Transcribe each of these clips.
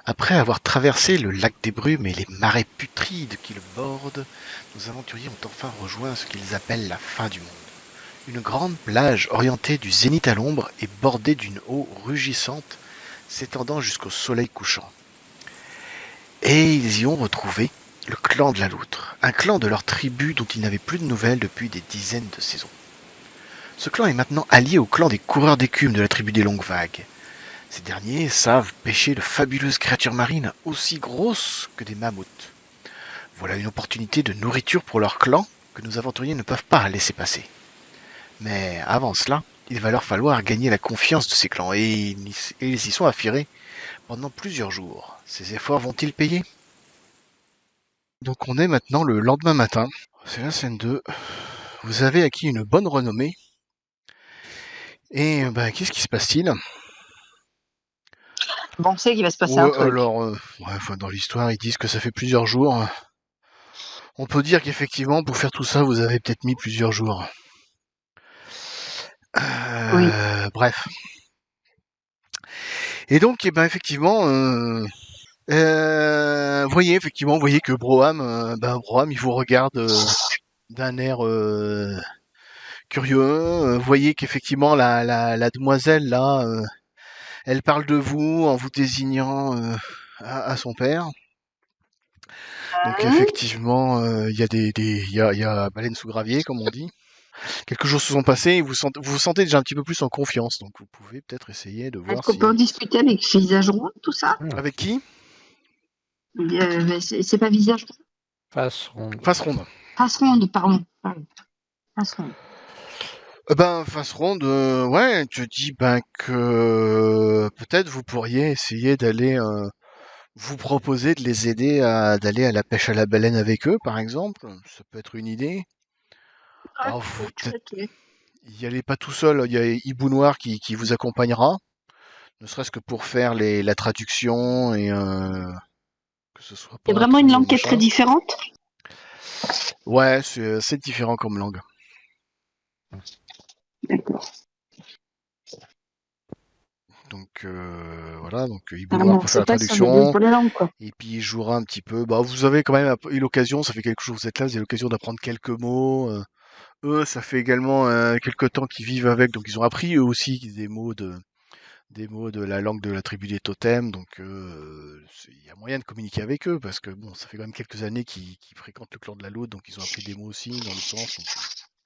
Après avoir traversé le lac des brumes et les marais putrides qui le bordent, nos aventuriers ont enfin rejoint ce qu'ils appellent la fin du monde. Une grande plage orientée du zénith à l'ombre et bordée d'une eau rugissante s'étendant jusqu'au soleil couchant. Et ils y ont retrouvé le clan de la loutre, un clan de leur tribu dont ils n'avaient plus de nouvelles depuis des dizaines de saisons. Ce clan est maintenant allié au clan des coureurs d'écume de la tribu des longues vagues. Ces derniers savent pêcher de fabuleuses créatures marines aussi grosses que des mammouths. Voilà une opportunité de nourriture pour leur clan que nos aventuriers ne peuvent pas laisser passer. Mais avant cela, il va leur falloir gagner la confiance de ces clans et ils y sont affirés pendant plusieurs jours. Ces efforts vont-ils payer? Donc on est maintenant le lendemain matin. C'est la scène 2. Vous avez acquis une bonne renommée. Et qu'est-ce qui se passe-t-il? Bon, on sait qu'il va se passer un truc. Alors, dans l'histoire, ils disent que ça fait plusieurs jours. On peut dire qu'effectivement, pour faire tout ça, vous avez peut-être mis plusieurs jours. Oui. Bref. Et donc, effectivement, voyez que Broham, il vous regarde d'un air curieux. Voyez qu'effectivement, la demoiselle, là, elle parle de vous en vous désignant à son père. Donc effectivement, il y a baleine sous gravier, comme on dit. Quelques jours se sont passés et vous vous sentez déjà un petit peu plus en confiance. Donc vous pouvez peut-être essayer de voir Est-ce qu'on peut en discuter avec Visage Rond, tout ça? Avec qui? C'est pas Visage Rond? Face ronde. Face ronde. Face Ronde, pardon. Face Ronde. Face ronde, ouais, je dis que peut-être vous pourriez essayer d'aller vous proposer de les aider d'aller à la pêche à la baleine avec eux, par exemple. Ça peut être une idée. Alors, vous peut-être y allez pas tout seul, il y a Hibou Noir qui vous accompagnera, ne serait-ce que pour faire la traduction et que ce soit pas. C'est vraiment une langue qui est très différente? Ouais, c'est différent comme langue. D'accord. Donc voilà, donc Hibou Noir pour faire la traduction. Pour les langues, quoi. Et puis il jouera un petit peu. Vous avez quand même eu l'occasion, ça fait quelque chose que vous êtes là, vous avez l'occasion d'apprendre quelques mots. Eux, ça fait également quelques temps qu'ils vivent avec, donc ils ont appris eux aussi des mots de la langue de la tribu des totems, donc il y a moyen de communiquer avec eux, parce que bon, ça fait quand même quelques années qu'ils fréquentent le clan de la Loutre, donc ils ont appris des mots aussi dans le sens.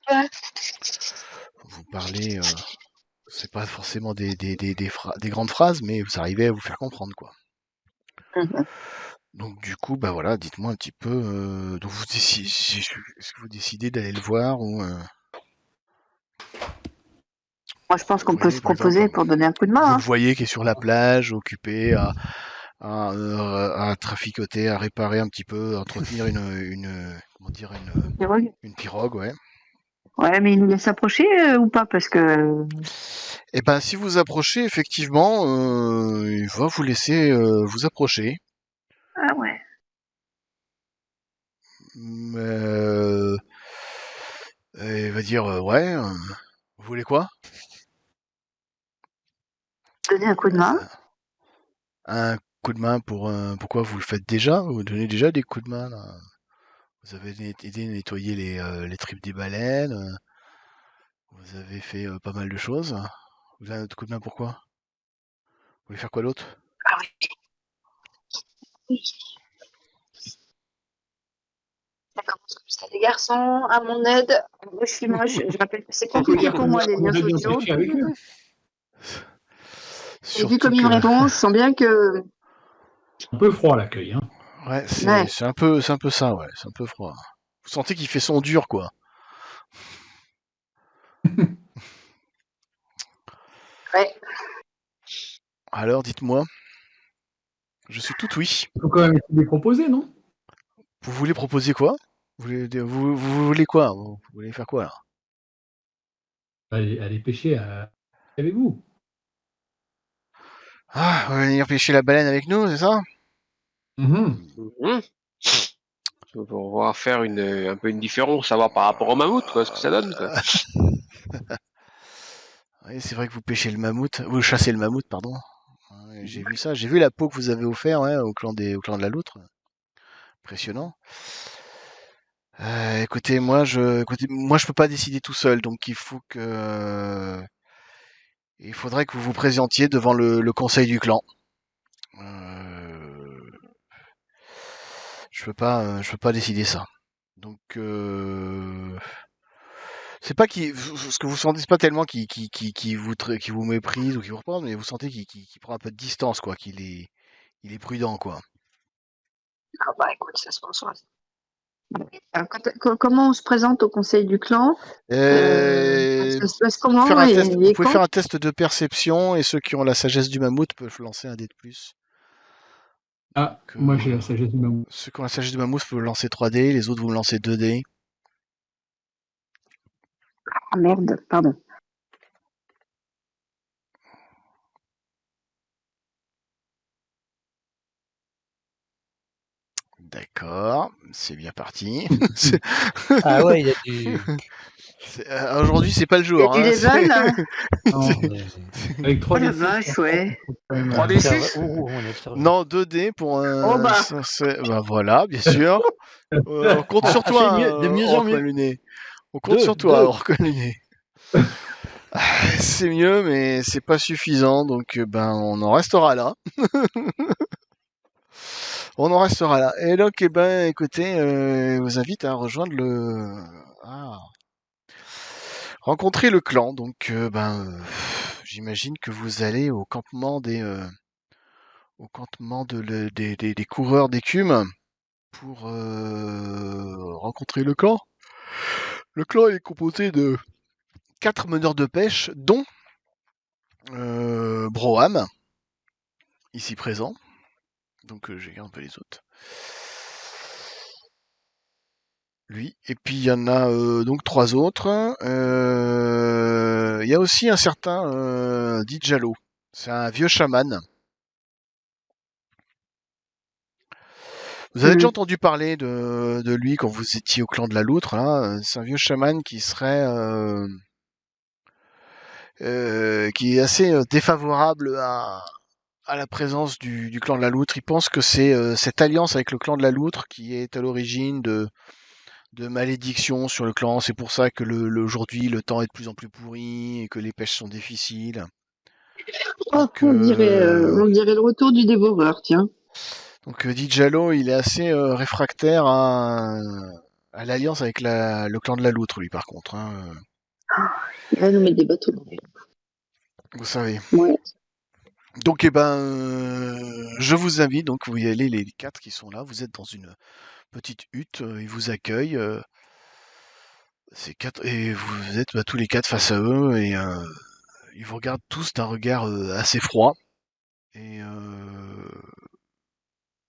Ouais. Vous parlez, c'est pas forcément des grandes phrases, mais vous arrivez à vous faire comprendre, quoi. Donc du coup, voilà, dites-moi un petit peu. Donc est-ce que vous décidez d'aller le voir ou Moi, je pense qu'on peut se proposer pour donner un coup de main. Vous le voyez qui est sur la plage, occupé à traficoter, à réparer un petit peu, à entretenir une pirogue, ouais. Ouais, mais il nous laisse approcher ou pas, parce que. Si vous approchez, effectivement, il va vous laisser vous approcher. Ah ouais. Mais il va dire ouais. Vous voulez quoi? Donner un coup de main. Un coup de main pourquoi vous le faites déjà? Vous donnez déjà des coups de main là. Vous avez aidé à nettoyer les tripes des baleines. Vous avez fait pas mal de choses. Vous avez un coup de main pourquoi? Vous voulez faire quoi d'autre? Ah oui. Oui. Ça commence comme ça, les garçons, à mon aide. Moi, je suis moche. Je rappelle que c'est compliqué pour moi, les liens sociaux. Et vu comme il me répond, je sens bien que. C'est un peu froid l'accueil, hein. Ouais, c'est un peu ça, ouais. C'est un peu froid. Vous sentez qu'il fait son dur, quoi. Ouais. Alors, dites-moi. Je suis tout oui. Il faut quand même essayer de proposer, non? Vous voulez proposer quoi? Vous voulez quoi? Vous voulez faire quoi, là? Aller pêcher avec vous. Ah, vous voulez venir pêcher la baleine avec nous, c'est ça? Pour voir faire un peu une différence, savoir par rapport au mammouth, quoi, ce que ça donne, quoi. Oui, c'est vrai que vous pêchez le mammouth, vous chassez le mammouth, pardon. j'ai vu ça. J'ai vu la peau que vous avez offert au clan de la loutre. Impressionnant. Écoutez, moi je peux pas décider tout seul, donc il faudrait que vous vous présentiez devant le conseil du clan. Je peux pas décider ça. Donc c'est pas ce que vous sentez, c'est pas tellement qui vous méprise ou qui vous reprend, mais vous sentez qu'il prend un peu de distance, quoi, il est prudent, quoi. Ah bah écoute, ça se passe. Alors, comment on se présente au conseil du clan? Ça se passe comment? Vous pouvez faire un test de perception et ceux qui ont la sagesse du mammouth peuvent lancer un dé de plus. Ah, moi j'ai la sagesse du mammouth. Ceux qui ont la sagesse du mammouth peuvent lancer 3 dés, les autres vous lancez 2 dés. Ah merde, pardon. D'accord, c'est bien parti. Ah ouais, il y a du... Aujourd'hui, c'est pas le Il y a jour. du level là. Non, avec 3 Oh la d vache, ouais. 3d6 Non, 2D pour un... Oh bah. Bah voilà, bien sûr. On compte sur toi, de mieux en mieux. Orcoluné. On compte sur toi, Orcoluné. C'est mieux, mais c'est pas suffisant, donc on en restera là. On en restera là. Et donc, écoutez, je vous invite à rejoindre rencontrer le clan. Donc, j'imagine que vous allez au campement des coureurs d'écume pour rencontrer le clan. Le clan est composé de 4 meneurs de pêche, dont Broham, ici présent. Donc je regarde un peu les autres. Lui, et puis il y en a donc 3 autres. Il y a aussi un certain Dijalo. C'est un vieux chaman. Vous avez déjà entendu parler de lui quand vous étiez au clan de la Loutre, là. C'est un vieux chaman qui est assez défavorable à la présence du clan de la Loutre. Il pense que c'est cette alliance avec le clan de la Loutre qui est à l'origine de malédictions sur le clan. C'est pour ça que aujourd'hui le temps est de plus en plus pourri et que les pêches sont difficiles. Donc, on dirait le retour du dévoreur, tiens. Donc Dijalo, il est assez réfractaire à l'alliance avec le clan de la Loutre, lui, par contre. Il va nous mettre des bateaux. Vous savez. Ouais. Donc, je vous invite, donc vous y allez, les 4 qui sont là. Vous êtes dans une petite hutte, ils vous accueillent. Et vous êtes tous les 4 face à eux, et ils vous regardent tous d'un regard assez froid. Et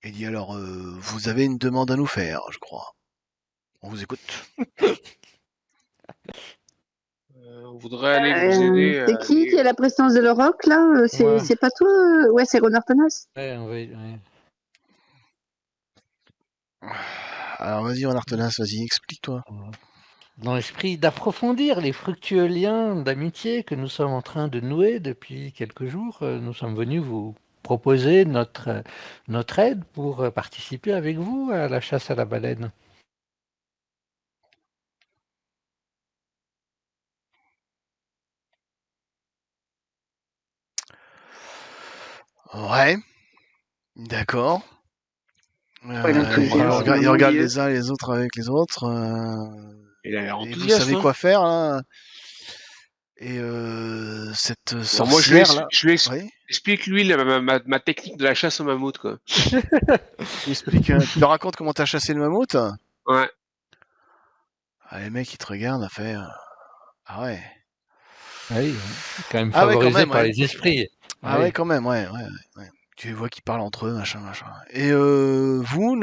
il dit alors, vous avez une demande à nous faire, je crois. On vous écoute. On voudrait aller vous aider. C'est qui a la présidence de l'Europe là? C'est pas toi? Ouais, c'est Ron Artenas. Ouais. Alors vas-y, Ron Artenas, vas-y, explique-toi. Dans l'esprit d'approfondir les fructueux liens d'amitié que nous sommes en train de nouer depuis quelques jours, nous sommes venus vous proposer notre aide pour participer avec vous à la chasse à la baleine. Ouais, d'accord. Ils il regardent les uns les autres avec les autres. Il a l'air Et vous enthousiaste. savez quoi faire, là? Et cette sorcière, moi, là... je lui explique, lui, ma technique de la chasse au mammouth, quoi. Tu leur racontes comment t'as chassé le mammouth? Ouais. Ah, les mecs, ils te regardent, à faire... Ah ouais. Oui, quand même favorisé par les esprits. Ah ouais, quand même, ouais. Tu vois qu'ils parlent entre eux, machin. Et vous,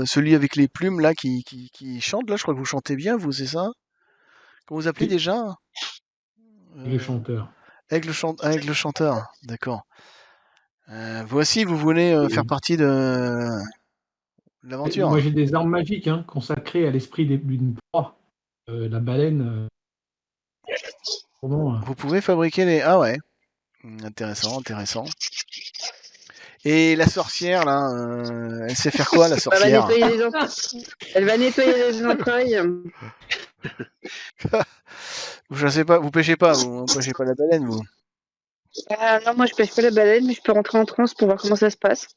celui avec les plumes, là, qui chante, là, je crois que vous chantez bien, vous, c'est ça? Comment vous appelez déjà? Le chanteur. Avec le chanteur, d'accord. Vous aussi, vous voulez faire partie de l'aventure? Moi, j'ai des armes magiques consacrées à l'esprit d'une proie. La baleine. Vous pouvez fabriquer les... Ah ouais. Intéressant. Et la sorcière, là, elle sait faire quoi, la sorcière? Elle va nettoyer les entrailles. Je sais pas, vous pêchez pas la baleine, vous? Non, moi je pêche pas la baleine, mais je peux rentrer en transe pour voir comment ça se passe.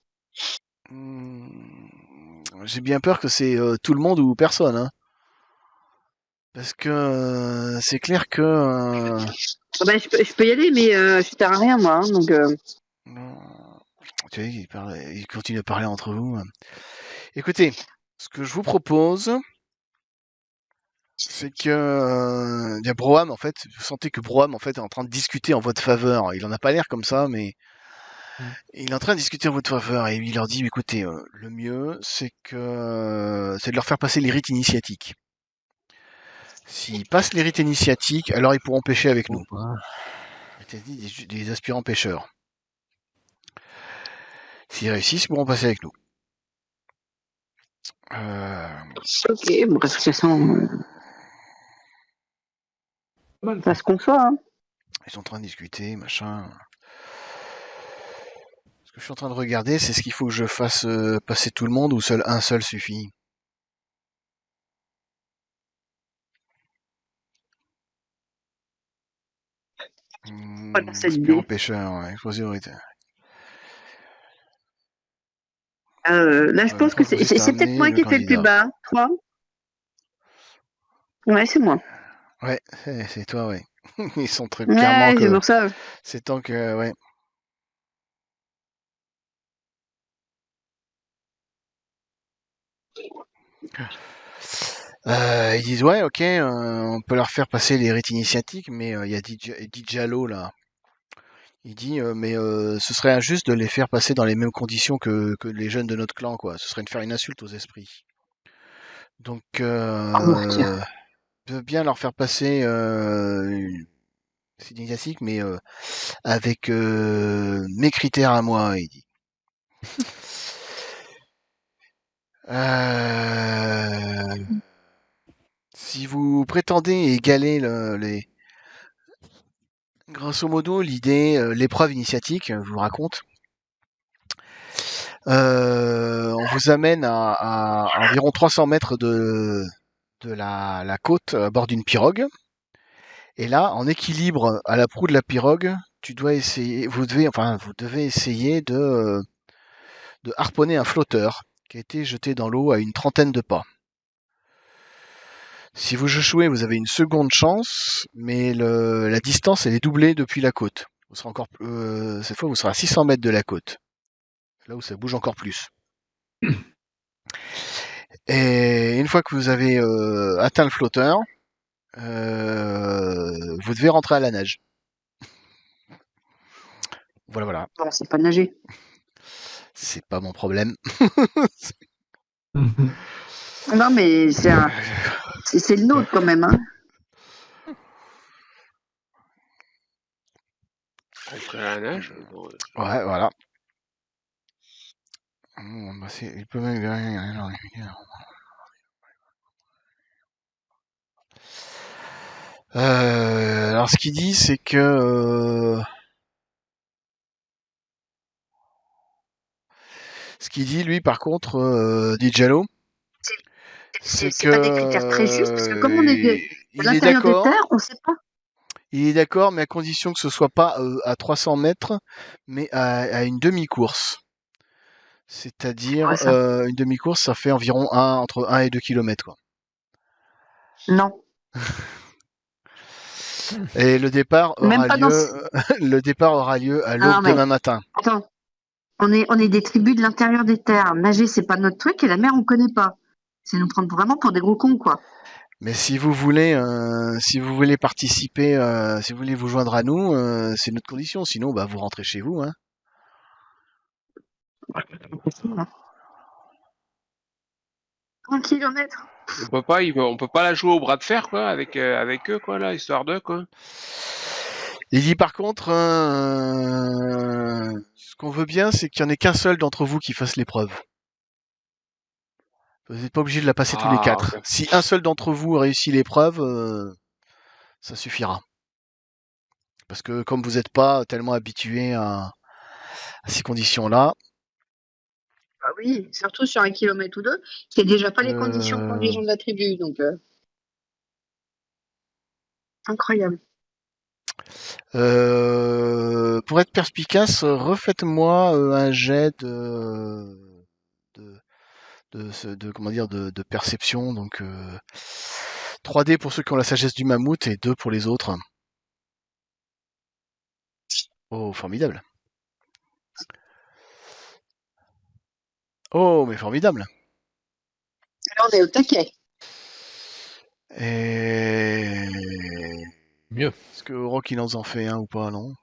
J'ai bien peur que c'est tout le monde ou personne, hein. Parce que c'est clair que... je peux y aller, mais je sers à rien, moi. Donc, tu vois, il continue à parler entre vous. Écoutez, ce que je vous propose, c'est que il y a Broham, en fait. Vous sentez que Broham, en fait, est en train de discuter en votre faveur. Il en a pas l'air comme ça, mais il est en train de discuter en votre faveur. Et il leur dit, écoutez, le mieux, c'est de leur faire passer les rites initiatiques. S'ils passent les rites initiatiques, alors ils pourront pêcher avec nous. Des aspirants pêcheurs. S'ils réussissent, ils pourront passer avec nous. Ok, bon, de toute façon, ça se conçoit. Hein. Ils sont en train de discuter, machin. Ce que je suis en train de regarder, c'est ce qu'il faut que je fasse passer tout le monde ou un seul suffit. Aspirant pêcheur, ouais, priorité. Là, je pense que c'est peut-être moi qui ai fait le plus bas. 3. Ouais, c'est moi. Ouais, c'est toi, ouais. Ils sont très clairement que... c'est pour ça. C'est tant que... Ouais. Ils disent, ouais, ok, on peut leur faire passer les rites initiatiques, mais il y a Dijalo, là. Il dit, mais ce serait injuste de les faire passer dans les mêmes conditions que les jeunes de notre clan, quoi. Ce serait de faire une insulte aux esprits. Donc, je veux bien leur faire passer c'est initiatique, mais avec mes critères à moi, il dit. Si vous prétendez égaler grosso modo, l'épreuve initiatique, je vous raconte. On vous amène à environ 300 mètres de la côte à bord d'une pirogue. Et là, en équilibre à la proue de la pirogue, vous devez essayer de harponner un flotteur qui a été jeté dans l'eau à une 30aine de pas. Si vous échouez, vous avez une seconde chance, mais la distance elle est doublée depuis la côte. Vous serez cette fois, vous serez à 600 mètres de la côte, là où ça bouge encore plus. Et une fois que vous avez atteint le flotteur, vous devez rentrer à la nage. Voilà. Bon, c'est pas nager. C'est pas mon problème. Non, mais c'est le nôtre quand même. Hein. Entrer à la nage. Ouais, voilà. Il peut même... alors ce qu'il dit, c'est que... Ce qu'il dit, lui, par contre, Dijalo, c'est que... pas des critères très justes, parce que comme on est à l'intérieur des terres, on sait pas. Il est d'accord, mais à condition que ce soit pas à 300 mètres, mais à une demi-course. C'est-à-dire, une demi-course, ça fait environ entre 1 et 2 km, quoi. Non. Et le départ aura lieu à l'aube demain matin. Attends, on est des tribus de l'intérieur des terres. Nager, c'est pas notre truc, et la mer, on connaît pas. C'est nous prendre vraiment pour des gros cons, quoi. Mais si vous voulez participer, si vous voulez vous joindre à nous, c'est notre condition. Sinon, bah, vous rentrez chez vous, hein. 1 kilomètre. On peut pas la jouer au bras de fer, quoi, avec eux, quoi, là, histoire d'eux, quoi. Il dit par contre, ce qu'on veut bien, c'est qu'il n'y en ait qu'un seul d'entre vous qui fasse l'épreuve. Vous n'êtes pas obligé de la passer tous les 4. Okay. Si un seul d'entre vous réussit l'épreuve, ça suffira. Parce que comme vous n'êtes pas tellement habitué à ces conditions-là, Ah oui, surtout sur 1 kilomètre ou 2, c'est déjà pas les conditions qu'ont les gens de la tribu, donc incroyable. pour être perspicace, refaites-moi un jet de, comment dire, de perception. Donc 3D pour ceux qui ont la sagesse du mammouth et 2 pour les autres. Oh, formidable. Oh, mais formidable. Là, on est au taquet. Et... Mieux. Est-ce que Rock il en fait un ou pas, non?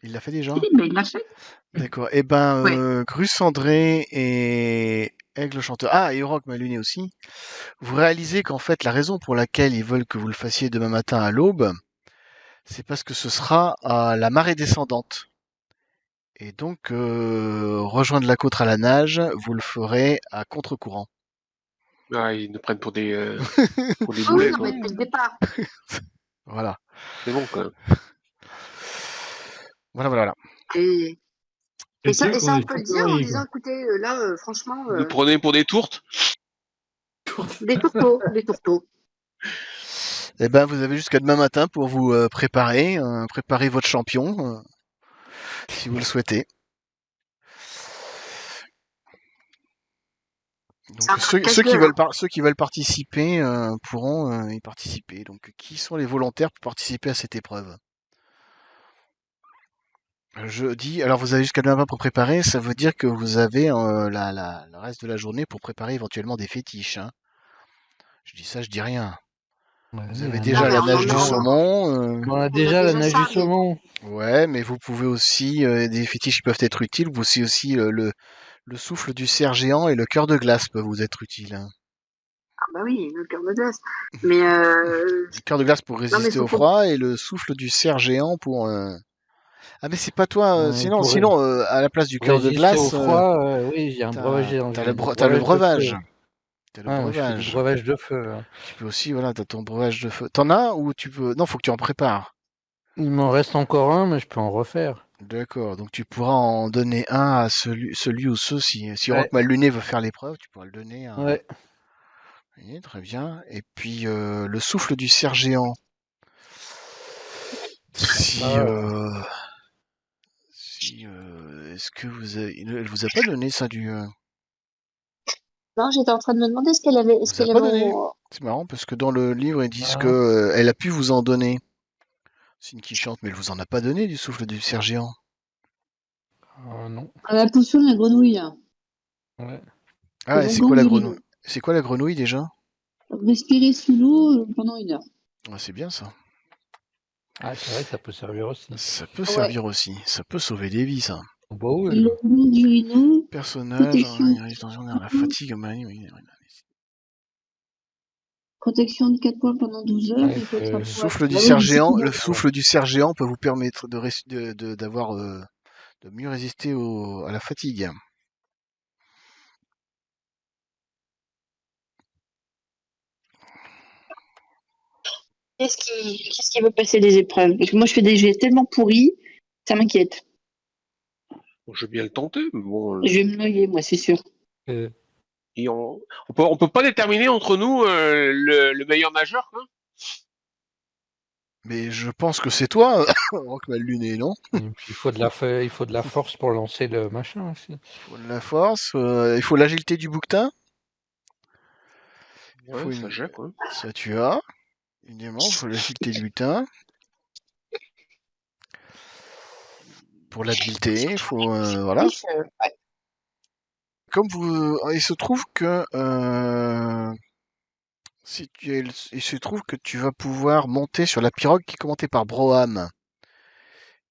Il l'a fait déjà? Oui, mais il l'a fait. D'accord. Eh ben, Ouais. Grus Cendré et Aigle Chanteur. Ah, et Rock Maluné aussi. Vous réalisez qu'en fait, la raison pour laquelle ils veulent que vous le fassiez demain matin à l'aube, c'est parce que ce sera à la marée descendante. Et donc, rejoindre la côte à la nage, vous le ferez à contre-courant. Ah, ils nous prennent pour des Ah oui, boulets, non, quoi. mais depuis le départ. Voilà. C'est bon, quoi. Voilà. Et C'est ça, sûr qu'on on est peut le dire en surpris, disant, quoi. écoutez, là, franchement, Ils nous prenaient pour des tourtes. des tourteaux. Eh ben, vous avez jusqu'à demain matin pour vous préparer votre champion, si vous le souhaitez. Donc C'est un truc casse-gueule. ceux qui veulent participer pourront y participer. Donc qui sont les volontaires pour participer à cette épreuve? Je dis, alors vous avez jusqu'à demain matin pour préparer, ça veut dire que vous avez le reste de la journée pour préparer éventuellement des fétiches. Hein. Je dis ça, je dis rien. Vous avez déjà la nage du saumon. On a déjà la nage du ça, mais saumon. Ouais, mais vous pouvez aussi, des fétiches qui peuvent être utiles, vous aussi le souffle du cerf géant et le cœur de glace peuvent vous être utiles. Hein. ah bah oui, le cœur de glace. Mais Le cœur de glace pour non, mais résister au froid et le souffle du cerf géant pour... Ah mais c'est pas toi, sinon à la place du cœur de résister au glace, froid, oui, j'ai un breuvage. t'as le breuvage. T'as le Ah, je fais du breuvage. breuvage de feu. Tu peux aussi, voilà, t'as ton breuvage de feu. T'en as ou tu peux... Non, faut que tu en prépares. Il m'en reste encore un, mais je peux en refaire. D'accord, donc tu pourras en donner un à celui ou ceux, si Ouais. Rock Maluné veut faire l'épreuve, tu pourras le donner à... Ouais. Oui, très bien. Et puis le souffle du cerf géant. Si... est-ce que elle vous a pas donné ça du... non, j'étais en train de me demander ce qu'elle avait. Elle vous a pas donné. C'est marrant parce que dans le livre ils disent que elle a pu vous en donner. C'est une qui chante, mais elle vous en a pas donné du souffle du cerf géant. Non. La potion de la grenouille. Ouais. Ah, c'est quoi la grenouille? C'est quoi la grenouille déjà? Respirer sous l'eau pendant 1 heure. Ah, c'est bien ça. Ah, c'est vrai que ça peut servir aussi. Ça peut servir aussi. Ça peut sauver des vies, ça. Bah oui. Personnage, la fatigue, protection de 4 points pendant 12 heures. Le souffle du cerf géant, peut vous permettre d'avoir de mieux résister à la fatigue. Qu'est-ce qui veut passer des épreuves? Parce que moi, je fais des jets tellement pourris, ça m'inquiète. Bon, je vais bien le tenter, mais bon. Je vais me noyer, moi, c'est sûr. Et on peut pas déterminer entre nous le meilleur nageur, quoi. Mais je pense que c'est toi, Rock Maluné, non? Et puis, il faut de la force pour lancer le machin aussi. Il faut de la force, il faut l'agilité du bouquetin. Ouais, ça j'ai, quoi. Ça tu as. Évidemment, il faut l'agilité du butin. Pour l'habileté, il faut... voilà. Comme vous... Il se trouve que... il se trouve que tu vas pouvoir monter sur la pirogue qui est commandée par Broham.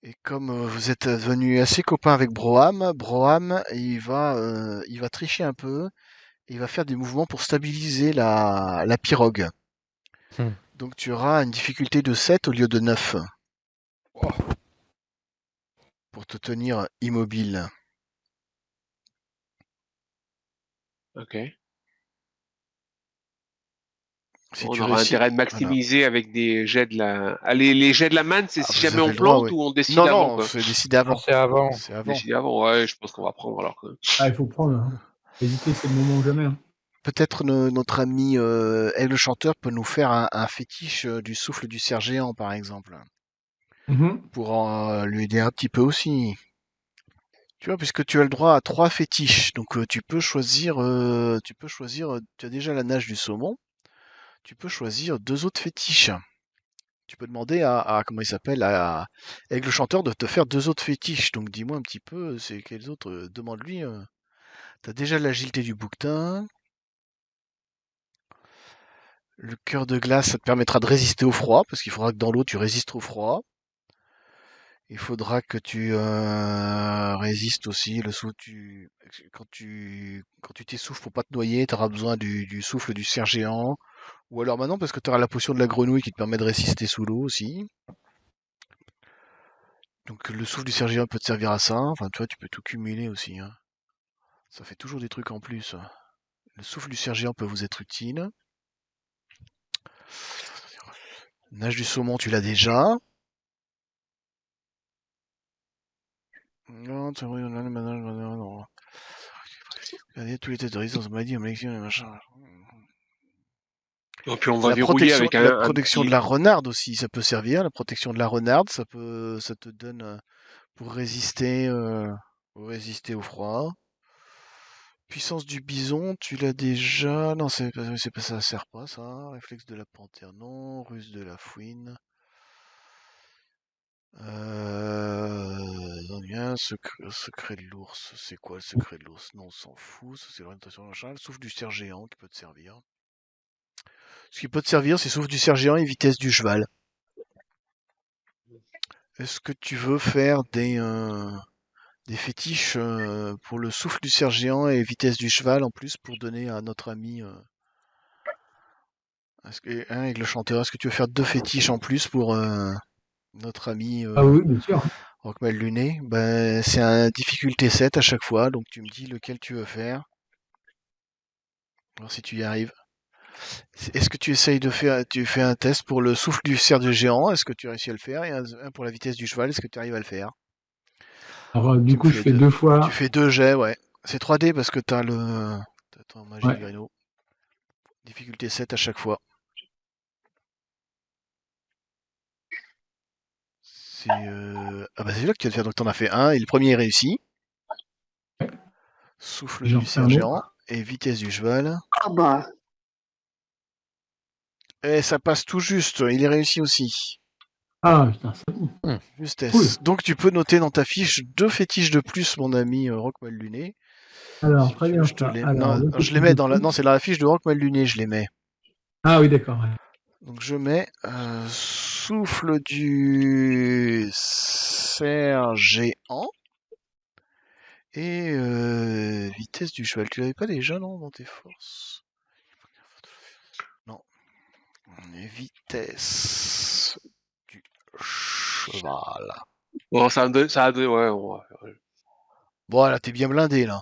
Et comme vous êtes devenu assez copain avec Broham, il va tricher un peu. Et il va faire des mouvements pour stabiliser la pirogue. Donc tu auras une difficulté de 7 au lieu de 9. Oh. Pour te tenir immobile. Ok. Si On tu aura réussis, intérêt de voilà. maximiser avec des jets de la. Ah, les jets de la manne, c'est Ah, si vous jamais avez on le droit, plante oui. ou on décide Non, avant, non, quoi. c'est décidé avant. C'est avant. C'est avant. Décider avant, ouais, je pense qu'on va prendre alors que. Ah, il faut prendre. Hein. Hésiter, c'est le moment ou jamais. Hein. Peut-être notre ami Aigle Chanteur peut nous faire un fétiche du souffle du cerf géant, par exemple, pour lui aider un petit peu aussi. Tu vois, puisque tu as le droit à 3 fétiches, donc tu as déjà la nage du saumon, tu peux choisir 2 autres fétiches. Tu peux demander comment il s'appelle, à Aigle Chanteur de te faire 2 autres fétiches. Donc dis-moi un petit peu, c'est quels autres, demande-lui. T'as déjà l'agilité du bouquetin. Le cœur de glace, ça te permettra de résister au froid, parce qu'il faudra que dans l'eau tu résistes au froid. Il faudra que tu résistes aussi le souffle quand tu t'essouffles pour pas te noyer, tu auras besoin du souffle du cerf géant. Ou alors maintenant parce que tu auras la potion de la grenouille qui te permet de résister sous l'eau aussi. Donc le souffle du cerf géant peut te servir à ça. Enfin tu vois, tu peux tout cumuler aussi, hein. Ça fait toujours des trucs en plus. Le souffle du cerf géant peut vous être utile. Nage du saumon, tu l'as déjà. Non, non. Regardez tous les têtes de résistance maladie, malédiction et machin. Et puis on va verrouiller avec La un protection de petit. la renarde aussi, ça peut servir. La protection de la renarde, ça te donne pour résister au froid. Puissance du bison, tu l'as déjà. Non, c'est pas ça, sert pas ça. Réflexe de la panthère, non. Ruse de la fouine. Bien, secret de l'ours. C'est quoi le secret de l'ours? Non, on s'en fout. Ça, c'est l'orientation machin. Le souffle du cerf géant qui peut te servir. Ce qui peut te servir, c'est souffle du cerf géant et vitesse du cheval. Est-ce que tu veux faire des fétiches pour le souffle du cerf géant et vitesse du cheval en plus pour donner à notre ami avec le chanteur? Est-ce que tu veux faire 2 fétiches en plus pour notre ami Ah oui, bien sûr. Rockmel Luné? Ben, c'est un difficulté 7 à chaque fois, donc tu me dis lequel tu veux faire. Voir si tu y arrives. Est-ce que tu essayes tu fais un test pour le souffle du cerf géant? Est-ce que tu réussis à le faire? Et un pour la vitesse du cheval, est-ce que tu arrives à le faire? Alors, du Tu me coup, fais je les fais deux. 2 Tu fois. fais 2 jets, ouais. C'est 3D parce que t'as ton magie Ouais. du rhino. Difficulté 7 à chaque fois. Ah bah c'est là que tu vas te faire, donc t'en as fait un, et le premier est réussi. Ouais. Souffle J'en du fais un cerf géant, autre. et vitesse du cheval. Ah bah, Et ça passe tout juste, il est réussi aussi. Ah, putain, c'est bon. Cool. Justesse. Donc tu peux noter dans ta fiche 2 fétiches de plus, mon ami Rockmal Luné. Alors, Si très tu veux, bien je te ça. les. Alors, Non, le je les petit mets de dans la. Non, plus. c'est dans la fiche de Rockmal Luné, je les mets. Ah oui, d'accord. Ouais. Donc je mets souffle du cerf géant et vitesse du cheval. Tu l'avais pas déjà, non, dans tes forces? Non. Vitesse du cheval. Bon, ça a donné, ouais, Bon, là, t'es bien blindé, là.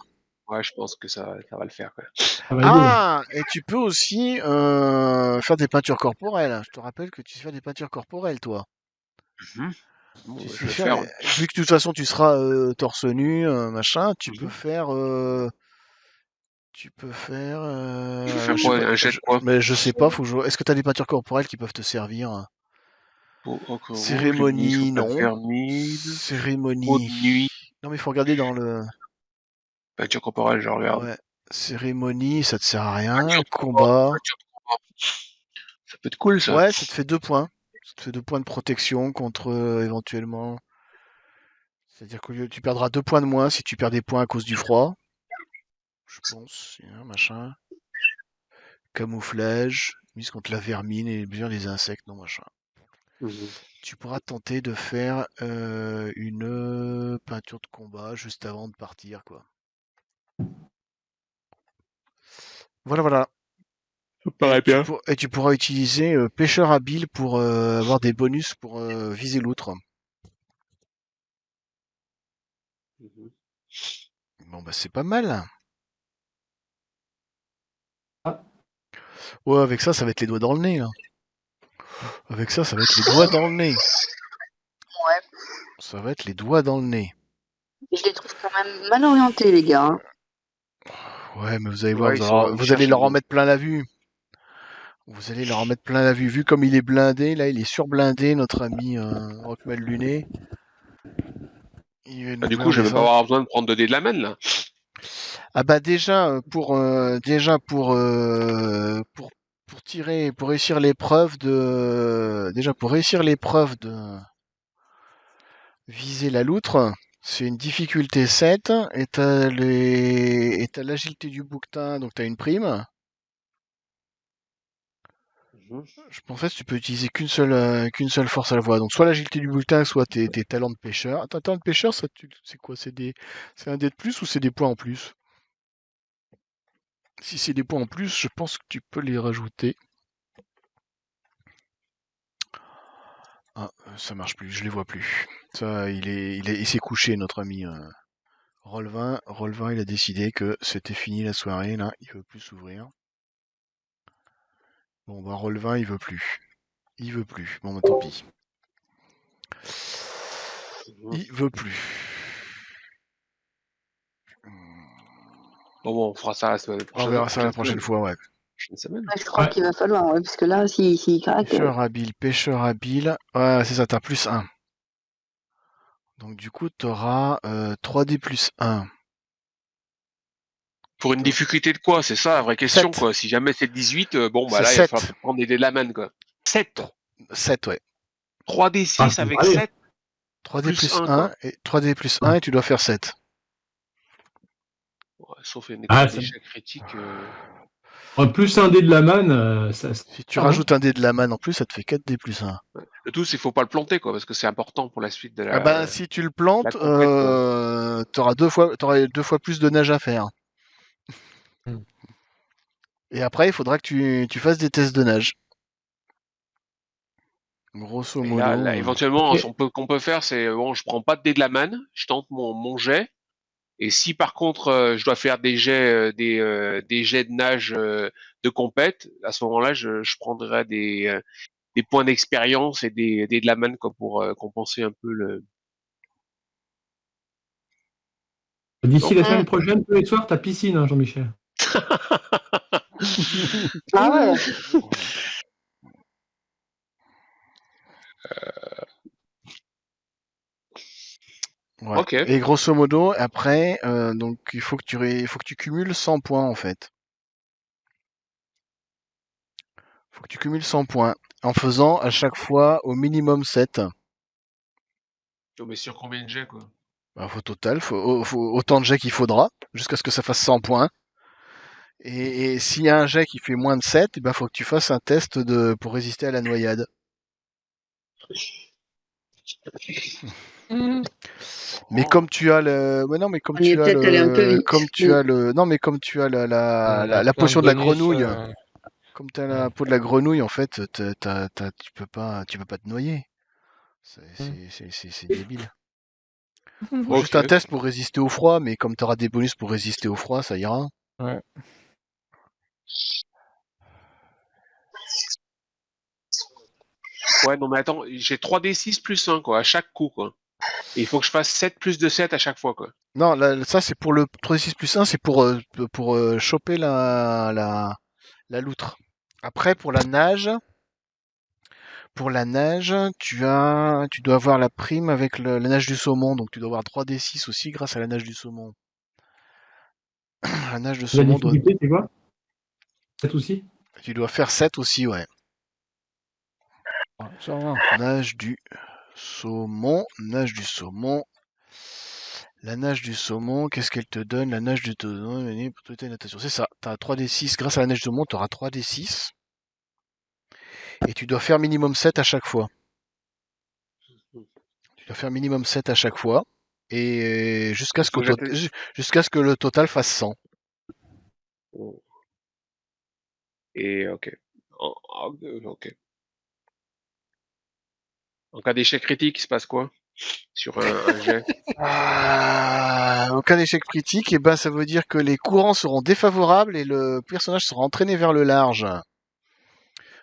ouais, je pense que ça va le faire, quoi. Ça va aider. Ah, et tu peux aussi faire des peintures corporelles. Je te rappelle que tu sais faire des peintures corporelles, toi. Bon, Tu bah, sais je vais le faire, faire, ouais. vu que de toute façon tu seras torse nu, machin, tu peux faire, Je vais faire je sais quoi? pas, Un jet de quoi? mais je sais pas, est-ce que t'as des peintures corporelles qui peuvent te servir? Encre rouge, élimination Cérémonie, de la non. vermine, peau de Cérémonie. nuit, Non, mais il faut regarder dans le, peinture corporelle, je regarde. ouais. Cérémonie, ça te sert à rien. Peinture de combat, Combat. peinture de combat. Ça peut être cool, ça. Ouais, ça te fait 2 points. Ça te fait 2 points de protection contre éventuellement. C'est-à-dire que tu perdras 2 points de moins si tu perds des points à cause du froid. Je pense, machin. Camouflage, mise contre la vermine et bien les insectes, non machin. Tu pourras tenter de faire une peinture de combat juste avant de partir, quoi. Voilà, voilà. Ça me paraît bien. Et tu pourras utiliser pêcheur habile pour avoir des bonus pour viser l'outre. Bon, bah c'est pas mal. Ah. Ouais, avec ça va être les doigts dans le nez, là. Avec ça va être les doigts dans le nez. Ouais. Ça va être les doigts dans le nez. Je les trouve quand même mal orientés, les gars. Ouais, mais vous allez voir, ils vous allez cherchent leur en les- mettre plein la vue. Vous allez leur en mettre plein la vue. Vu comme il est blindé, là, il est surblindé, notre ami Rockman Luné. Il va nous Du coup, je blinder vais même pas ça. avoir besoin de prendre 2 dés de la main, là. Ah bah déjà pour tirer pour réussir l'épreuve de viser la loutre, c'est une difficulté 7 et t'as l'agilité du bouquetin, donc t'as une prime. Je pense que tu peux utiliser qu'une seule force à la fois. Donc soit l'agilité du bouquetin, soit tes talents de pêcheur. Attends, talent de pêcheur, c'est quoi? C'est un dé de plus ou c'est des points en plus? Si c'est des points en plus, je pense que tu peux les rajouter. Ah, ça marche plus, je les vois plus. Ça, il s'est couché, notre ami Rolvin. Rolvin, il a décidé que c'était fini la soirée, là, il veut plus s'ouvrir. Bon, bah, Rolvin, il veut plus. Il veut plus. Bon, bah, tant pis. Il veut plus. Bon, on fera ça la semaine On prochaine. verra ça la prochaine fois, ouais. Prochaine semaine. Ouais, je crois qu'il va falloir, parce que là, s'il craque. Pêcheur habile. Ouais, c'est ça, t'as plus 1. Donc, du coup, t'auras 3D plus 1. Pour une difficulté de quoi? C'est ça la vraie question, 7. quoi. Si jamais c'est 18, bon, bah C'est là, il va 7. falloir prendre des dés de la main, quoi. 7. 7, ouais. 3d6 Ah, avec allez. 7. 3D plus 1 quoi. et 3D plus 1 et tu dois faire 7. Ouais, sauf une Ah, échec critique. En plus un dé de la manne, ça. Si tu rajoutes un dé de la manne en plus, ça te fait 4D plus 1. Ouais. Le tout, c'est faut pas le planter, quoi, parce que c'est important pour la suite de Ah bah, la. si tu le plantes, la compète, quoi. t'auras deux fois plus de nage à faire. Et après, il faudra que tu fasses des tests de nage. Grosso Et modo. là, éventuellement, Ok. qu'on peut faire, c'est bon, je prends pas de dés de la manne, je tente mon jet. Et si par contre je dois faire des jets, des jets de nage de compète, à ce moment-là, je prendrai des points d'expérience et des de la manne, quoi, pour compenser un peu le. D'ici la Non. semaine prochaine, tous les soirs, t'as piscine, hein, Jean-Michel. Ah ouais. Ouais. Ok. Et grosso modo, après, donc il faut que tu cumules 100 points en fait. Faut que tu cumules 100 points en faisant à chaque fois au minimum 7. Oh, mais sur combien de jets, quoi? Bah, au total, faut autant de jets qu'il faudra jusqu'à ce que ça fasse 100 points. Et s'il y a un jet qui fait moins de 7, il faut que tu fasses un test pour résister à la noyade. Mais comme tu as le, ouais, non, mais comme On y est tu as peut-être allé un peu le, vite. comme tu as le, non, mais comme tu as la plein potion de la bonus, grenouille, comme tu as la peau de la grenouille, en fait, tu peux pas te noyer. C'est débile. Faut juste un Ok. test pour résister au froid, mais comme tu auras des bonus pour résister au froid, ça ira. Ouais. Ouais, non, mais attends, j'ai 3d6 plus 1, quoi, à chaque coup, quoi. Et il faut que je fasse 7 plus de 7 à chaque fois, quoi. Non, là, ça c'est pour le 3d6 plus 1, c'est pour choper la loutre. Après, pour la nage, tu dois avoir la prime avec la nage du saumon, donc tu dois avoir 3d6 aussi grâce à la nage du saumon. La nage de La saumon difficulté, c'est quoi? 7 aussi? tu dois faire 7 aussi, ouais. Ça va. Nage du saumon. La nage du saumon, qu'est-ce qu'elle te donne? La nage du saumon, natation. C'est ça, t'as 3d6. Grâce à la nage du saumon, tu auras 3d6. Et tu dois faire minimum 7 à chaque fois. Tu dois faire minimum 7 à chaque fois. Et jusqu'à ce que le total fasse 100. Et ok. Ok. En cas d'échec critique, il se passe quoi? Sur un jet? En cas d'échec critique, ça veut dire que les courants seront défavorables et le personnage sera entraîné vers le large.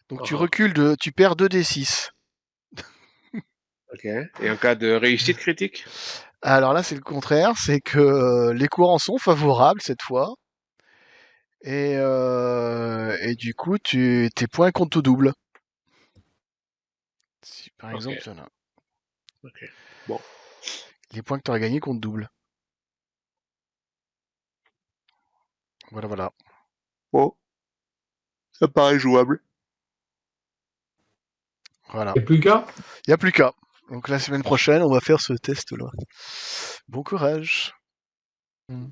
Donc tu recules tu perds 2d6. Ok. Et en cas de réussite critique? Alors là, c'est le contraire, c'est que les courants sont favorables cette fois. Et du coup, tes points comptent au double. Si par exemple, il y en a. Ok. Bon. Les points que tu auras gagnés comptent double. Voilà. Bon. Ça paraît jouable. Voilà. Il n'y a plus qu'à. Il n'y a plus qu'à. Donc la semaine prochaine, on va faire ce test-là. Bon courage. Mm.